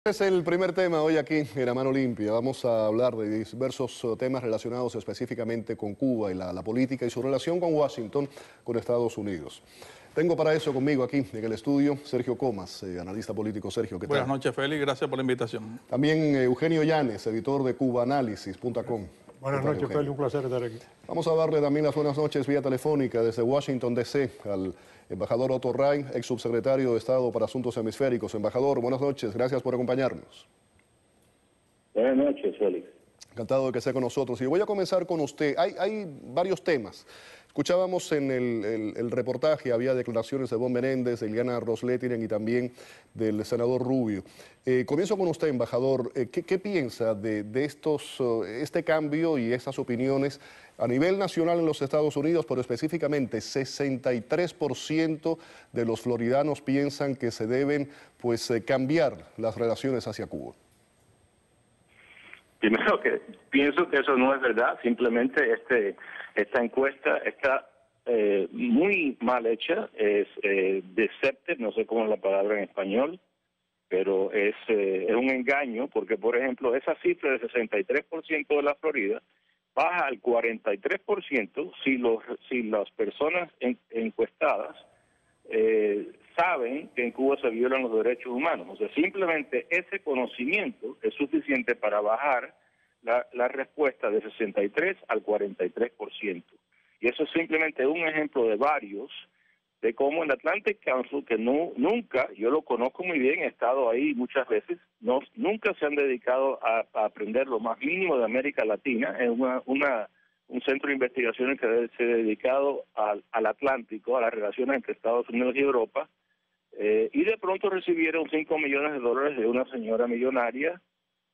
Es el primer tema hoy aquí en A Mano Limpia. Vamos a hablar de diversos temas relacionados específicamente con Cuba y la política y su relación con Washington, con Estados Unidos. Tengo para eso conmigo aquí en el estudio Sergio Comas, analista político. Sergio, ¿qué tal? Buenas noches, Félix. Gracias por la invitación. También Eugenio Llanes, editor de cubaanálisis.com. Buenas noches, Félix. Un placer estar aquí. Vamos a darle también las buenas noches vía telefónica desde Washington, D.C. al embajador Otto Ray, ex subsecretario de Estado para Asuntos Hemisféricos. Embajador, buenas noches. Gracias por acompañarnos. Buenas noches, Félix. Encantado de que esté con nosotros. Y voy a comenzar con usted. Hay varios temas. Escuchábamos en el reportaje, había declaraciones de Bob Menéndez, de Iliana Ros-Lehtinen y también del senador Rubio. Comienzo con usted, embajador. ¿Qué piensa de este cambio y estas opiniones a nivel nacional en los Estados Unidos, pero específicamente 63% de los floridanos piensan que se deben cambiar las relaciones hacia Cuba? Primero que pienso que eso no es verdad, simplemente esta encuesta está muy mal hecha, es deceptive, no sé cómo es la palabra en español, pero es un engaño, porque por ejemplo esa cifra de 63% de la Florida baja al 43% si las personas encuestadas saben que en Cuba se violan los derechos humanos. O sea, simplemente ese conocimiento es suficiente para bajar la respuesta de 63 al 43%. Y eso es simplemente un ejemplo de varios de cómo el Atlantic Council, que nunca, yo lo conozco muy bien, he estado ahí muchas veces, nunca se han dedicado a aprender lo más mínimo de América Latina. Es un centro de investigaciones que se ha dedicado al Atlántico, a las relaciones entre Estados Unidos y Europa, y de pronto recibieron $5 millones de una señora millonaria,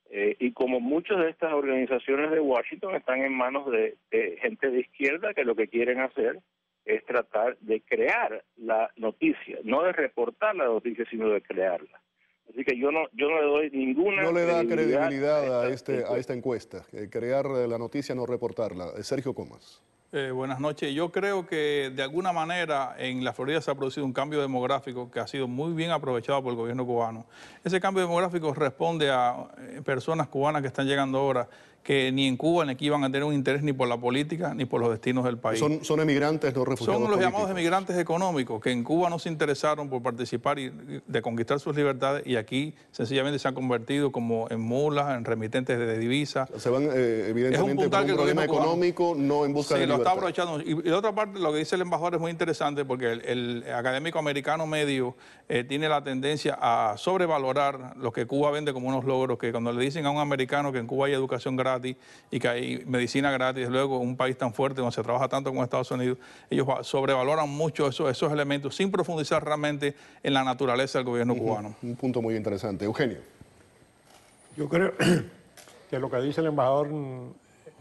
y como muchas de estas organizaciones de Washington están en manos de gente de izquierda que lo que quieren hacer es tratar de crear la noticia, no de reportar la noticia, sino de crearla. Así que yo no le doy ninguna No le da credibilidad a esta encuesta, crear la noticia, no reportarla. Sergio Comas. Buenas noches. Yo creo que de alguna manera en la Florida se ha producido un cambio demográfico que ha sido muy bien aprovechado por el gobierno cubano. Ese cambio demográfico responde a personas cubanas que están llegando ahora que ni en Cuba ni aquí van a tener un interés ni por la política ni por los destinos del país. Son emigrantes, no refugiados Son los políticos. llamados emigrantes económicos que en Cuba no se interesaron por participar y de conquistar sus libertades y aquí sencillamente se han convertido como en mulas, en remitentes de divisas. Se van evidentemente por un problema económico, no en busca de libertad. Sí, lo está aprovechando. Y de otra parte, lo que dice el embajador es muy interesante porque el académico americano medio tiene la tendencia a sobrevalorar lo que Cuba vende como unos logros, que cuando le dicen a un americano que en Cuba hay educación gratis y que hay medicina gratis, luego un país tan fuerte donde se trabaja tanto como Estados Unidos, ellos sobrevaloran mucho esos elementos sin profundizar realmente en la naturaleza del gobierno cubano. Un punto muy interesante. Eugenio. Yo creo que lo que dice el embajador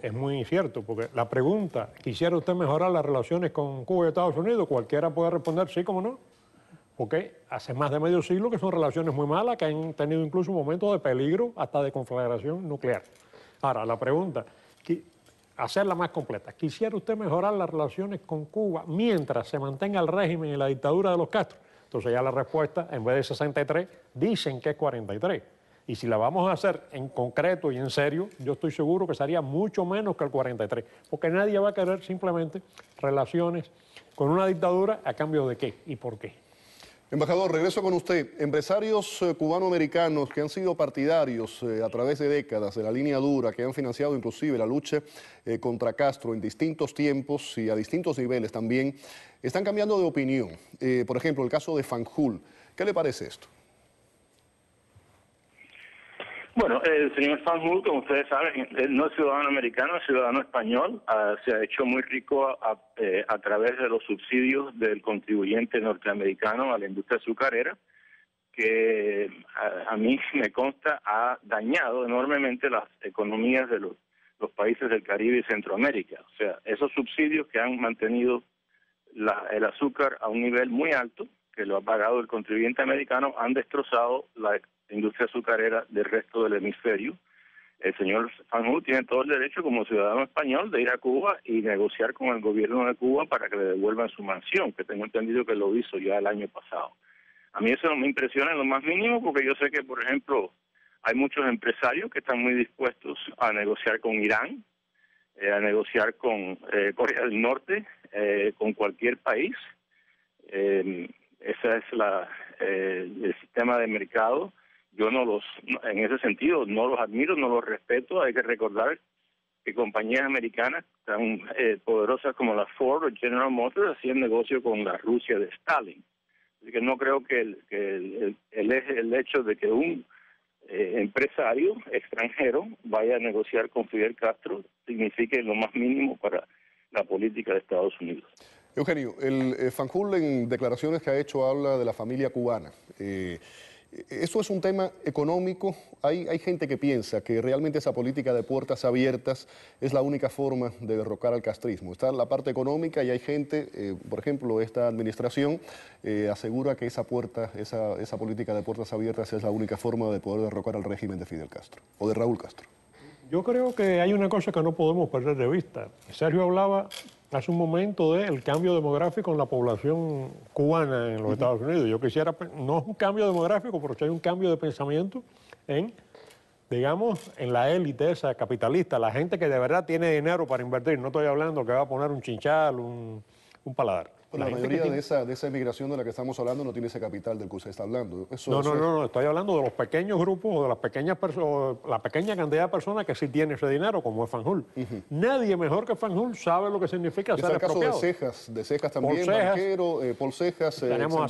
es muy cierto, porque la pregunta, ¿quisiera usted mejorar las relaciones con Cuba y Estados Unidos? Cualquiera puede responder sí, como no. Porque hace más de medio siglo que son relaciones muy malas, que han tenido incluso momentos de peligro, hasta de conflagración nuclear. Ahora, la pregunta, hacerla más completa. ¿Quisiera usted mejorar las relaciones con Cuba mientras se mantenga el régimen y la dictadura de los Castro? Entonces ya la respuesta, en vez de 63, dicen que es 43. Y si la vamos a hacer en concreto y en serio, yo estoy seguro que sería mucho menos que el 43. Porque nadie va a querer simplemente relaciones con una dictadura a cambio de qué y por qué. Embajador, regreso con usted. Empresarios cubanoamericanos que han sido partidarios a través de décadas de la línea dura, que han financiado inclusive la lucha contra Castro en distintos tiempos y a distintos niveles también, están cambiando de opinión. Por ejemplo, el caso de Fanjul. ¿Qué le parece esto? Bueno, el señor Fanjul, como ustedes saben, no es ciudadano americano, es ciudadano español. Se ha hecho muy rico a través de los subsidios del contribuyente norteamericano a la industria azucarera, que a mí me consta ha dañado enormemente las economías de los países del Caribe y Centroamérica. O sea, esos subsidios que han mantenido el azúcar a un nivel muy alto, que lo ha pagado el contribuyente americano, han destrozado la industria azucarera del resto del hemisferio. El señor Fanjul tiene todo el derecho como ciudadano español de ir a Cuba y negociar con el gobierno de Cuba para que le devuelvan su mansión, que tengo entendido que lo hizo ya el año pasado. A mí eso no me impresiona en lo más mínimo porque yo sé que, por ejemplo, Hay muchos empresarios que están muy dispuestos a negociar con Irán, a negociar con Corea del Norte, con cualquier país. Ese es el sistema de mercado. Yo en ese sentido, no los admiro, no los respeto. Hay que recordar que compañías americanas tan poderosas como la Ford o General Motors hacían negocio con la Rusia de Stalin. Así que no creo que el hecho de que un empresario extranjero vaya a negociar con Fidel Castro signifique lo más mínimo para la política de Estados Unidos. Eugenio, el Fanjul en declaraciones que ha hecho habla de la familia cubana. ¿Eso es un tema económico? Hay gente que piensa que realmente esa política de puertas abiertas es la única forma de derrocar al castrismo. Está la parte económica y hay gente, por ejemplo, esta administración asegura que esa política de puertas abiertas es la única forma de poder derrocar al régimen de Fidel Castro o de Raúl Castro. Yo creo que hay una cosa que no podemos perder de vista. Sergio hablaba hace un momento del cambio demográfico en la población cubana en los Estados Unidos. Yo quisiera, no es un cambio demográfico, pero sí hay un cambio de pensamiento en, digamos, en la élite esa capitalista, la gente que de verdad tiene dinero para invertir. No estoy hablando que va a poner un chinchal, un paladar. La mayoría de esa emigración de la que estamos hablando no tiene ese capital del que usted está hablando. No, estoy hablando de los pequeños grupos o de las pequeñas personas, la pequeña cantidad de personas que sí tienen ese dinero, como es Fanjul. Nadie mejor que Fanjul sabe lo que significa ser expropiado. Está el caso de Cejas también, banquero, Paul Cejas, tenemos a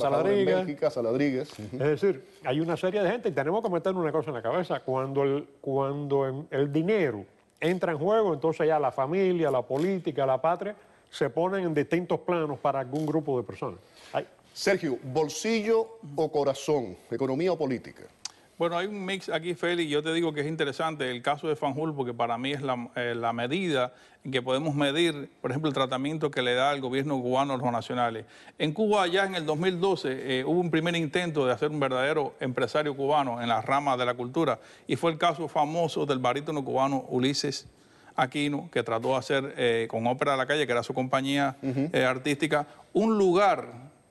Saladrigas. Es decir, hay una serie de gente y tenemos que meter una cosa en la cabeza. Cuando el dinero entra en juego, entonces ya la familia, la política, la patria se ponen en distintos planos para algún grupo de personas. Sergio, ¿bolsillo o corazón? ¿Economía o política? Bueno, hay un mix aquí, Félix. Yo te digo que es interesante el caso de Fanjul porque para mí es la medida en que podemos medir, por ejemplo, el tratamiento que le da el gobierno cubano a los nacionales. En Cuba ya en el 2012 hubo un primer intento de hacer un verdadero empresario cubano en las ramas de la cultura y fue el caso famoso del barítono cubano Ulises Aquino, que trató de hacer con Ópera de la Calle, que era su compañía artística, un lugar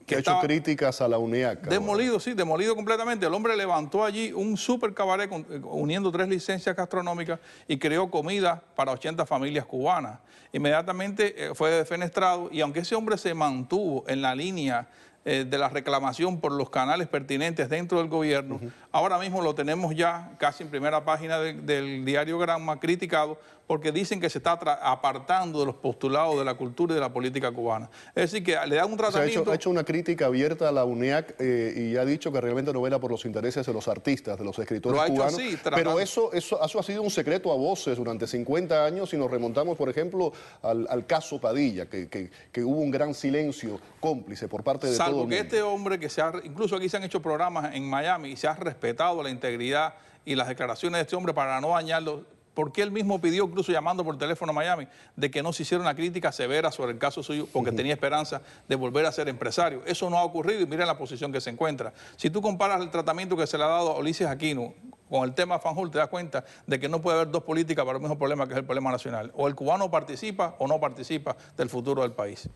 que ha hecho críticas a la UNIAC. Demolido, sí, demolido completamente. El hombre levantó allí un super cabaret uniendo 3 licencias gastronómicas y creó comida para 80 familias cubanas. Inmediatamente fue defenestrado y aunque ese hombre se mantuvo en la línea de la reclamación por los canales pertinentes dentro del gobierno, ahora mismo lo tenemos ya casi en primera página del diario Granma, criticado, porque dicen que se está apartando de los postulados de la cultura y de la política cubana. Es decir, que le dan un tratamiento... O sea, ha hecho una crítica abierta a la UNIAC y ha dicho que realmente no vela por los intereses de los artistas, de los escritores cubanos. Así, pero eso ha sido un secreto a voces durante 50 años si nos remontamos, por ejemplo, al caso Padilla, que hubo un gran silencio cómplice por parte de todo el mundo. Salvo que este hombre, incluso aquí se han hecho programas en Miami y se ha respetado la integridad y las declaraciones de este hombre para no dañarlo, porque él mismo pidió, incluso llamando por teléfono a Miami, de que no se hiciera una crítica severa sobre el caso suyo, porque tenía esperanza de volver a ser empresario. Eso no ha ocurrido y mira la posición que se encuentra. Si tú comparas el tratamiento que se le ha dado a Ulises Aquino con el tema Fanjul, te das cuenta de que no puede haber dos políticas para el mismo problema, que es el problema nacional. O el cubano participa o no participa del futuro del país.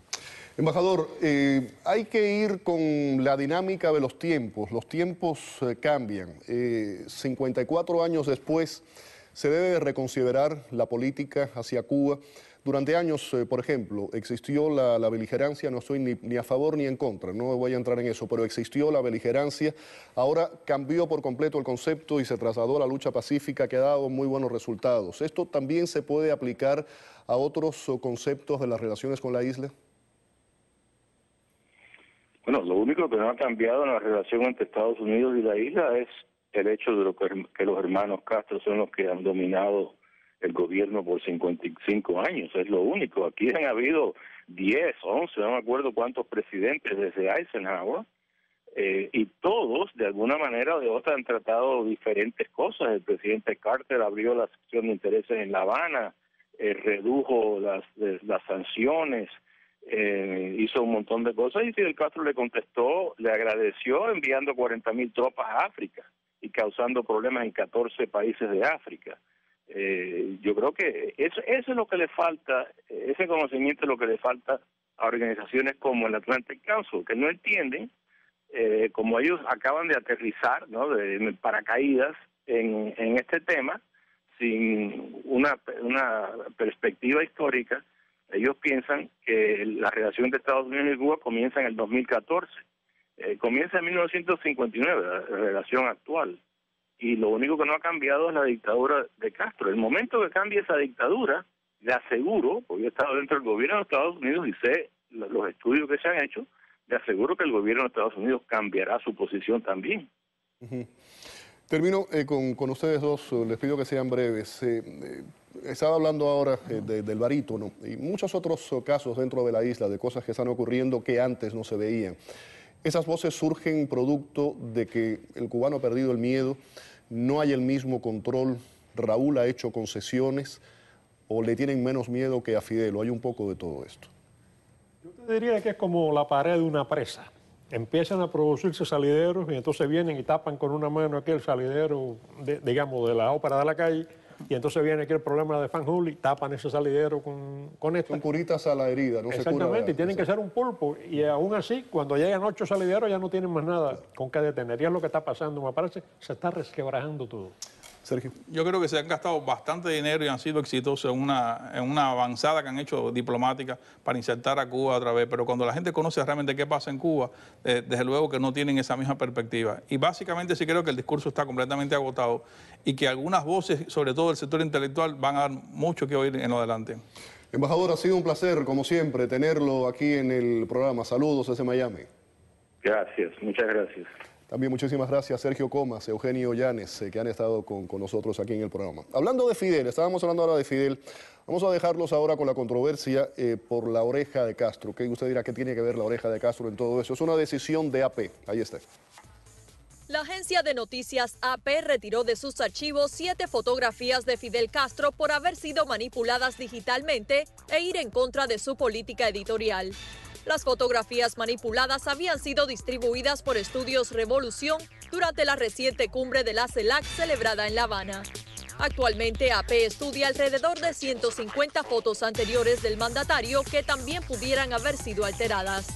Embajador, hay que ir con la dinámica de los tiempos cambian. 54 años después, se debe reconsiderar la política hacia Cuba. Durante años, por ejemplo, existió la beligerancia, no estoy ni a favor ni en contra, no voy a entrar en eso, pero existió la beligerancia. Ahora cambió por completo el concepto y se trasladó a la lucha pacífica, que ha dado muy buenos resultados. ¿Esto también se puede aplicar a otros conceptos de las relaciones con la isla? Bueno, lo único que no ha cambiado en la relación entre Estados Unidos y la isla es el hecho de que los hermanos Castro son los que han dominado el gobierno por 55 años. Es lo único. Aquí han habido 10, 11, no me acuerdo cuántos presidentes desde Eisenhower, y todos, de alguna manera o de otra, han tratado diferentes cosas. El presidente Carter abrió la sección de intereses en La Habana, redujo las sanciones, hizo un montón de cosas, y Fidel Castro le contestó, le agradeció enviando 40.000 tropas a África y causando problemas en 14 países de África. Yo creo que eso es lo que le falta, ese conocimiento es lo que le falta a organizaciones como el Atlantic Council, que no entienden, como ellos acaban de aterrizar, ¿no?, de paracaídas en este tema sin una perspectiva histórica. Ellos piensan que la relación entre Estados Unidos y Cuba comienza en el 2014. Comienza en 1959, la relación actual. Y lo único que no ha cambiado es la dictadura de Castro. El momento que cambie esa dictadura, le aseguro, porque yo he estado dentro del gobierno de Estados Unidos y sé los estudios que se han hecho, le aseguro que el gobierno de Estados Unidos cambiará su posición también. Termino con ustedes dos, les pido que sean breves. Estaba hablando ahora del barítono y muchos otros casos dentro de la isla, de cosas que están ocurriendo que antes no se veían. Esas voces surgen producto de que el cubano ha perdido el miedo, no hay el mismo control, Raúl ha hecho concesiones o le tienen menos miedo que a Fidel, o hay un poco de todo esto. Yo te diría que es como la pared de una presa. Empiezan a producirse salideros y entonces vienen y tapan con una mano aquel salidero, digamos, de la ópera de la calle, y entonces viene aquí el problema de Fanjul y tapan ese salidero con esta. Son curitas a la herida, no se cura. Exactamente, y tienen que ser un pulpo. Y aún así, cuando llegan 8 salideros ya no tienen más nada con que detener. Y es lo que está pasando, me parece, se está resquebrajando todo. Sergio. Yo creo que se han gastado bastante dinero y han sido exitosos en una avanzada que han hecho diplomática para insertar a Cuba otra vez, pero cuando la gente conoce realmente qué pasa en Cuba, desde luego que no tienen esa misma perspectiva. Y básicamente sí creo que el discurso está completamente agotado y que algunas voces, sobre todo del sector intelectual, van a dar mucho que oír en lo adelante. Embajador, ha sido un placer, como siempre, tenerlo aquí en el programa. Saludos desde Miami. Gracias, muchas gracias. También muchísimas gracias Sergio Comas, Eugenio Llanes, que han estado con nosotros aquí en el programa. Hablando de Fidel, estábamos hablando ahora de Fidel, vamos a dejarlos ahora con la controversia por la oreja de Castro. ¿Qué usted dirá? ¿Qué tiene que ver la oreja de Castro en todo eso? Es una decisión de AP, ahí está. La agencia de noticias AP retiró de sus archivos 7 fotografías de Fidel Castro por haber sido manipuladas digitalmente e ir en contra de su política editorial. Las fotografías manipuladas habían sido distribuidas por Estudios Revolución durante la reciente cumbre de la CELAC celebrada en La Habana. Actualmente AP estudia alrededor de 150 fotos anteriores del mandatario que también pudieran haber sido alteradas.